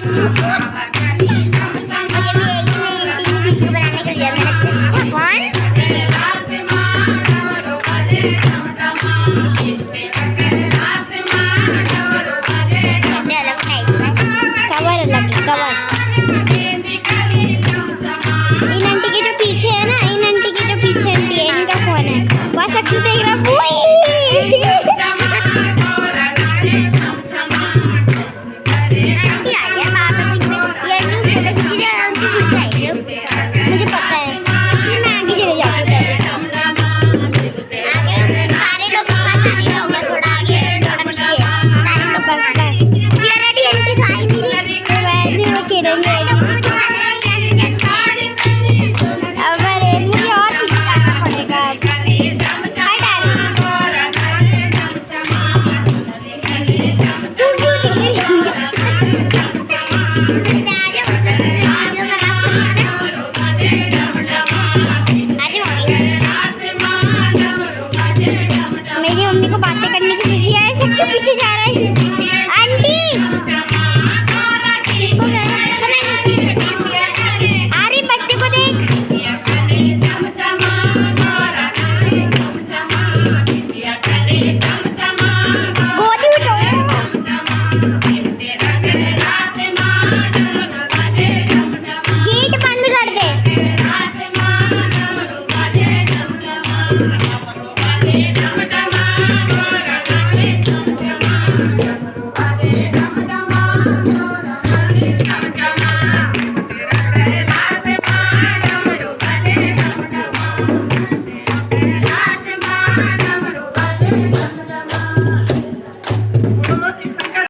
video बनाने के लिए मैंने अच्छा फोन ऐसे अलग टाइप का कवर अलग कवर इन आंटी के जो पीछे है ना इन आंटी के जो पीछे आंटी है इनका फोन है वहाँ सक्सेस देख रहा आंटी आ गया बाहर से ये आंटी फोटो खींची जा उनकी खुद से आई है मुझे पता है इसलिए मैं आगे चले जाती हूँ आगे सारे लोग के पास आने का होगा थोड़ा आगे थोड़ा पीछे सारे लोग बस ये रेडी एंट्री तो आई नहीं रही तो वो चिढ़ेंगे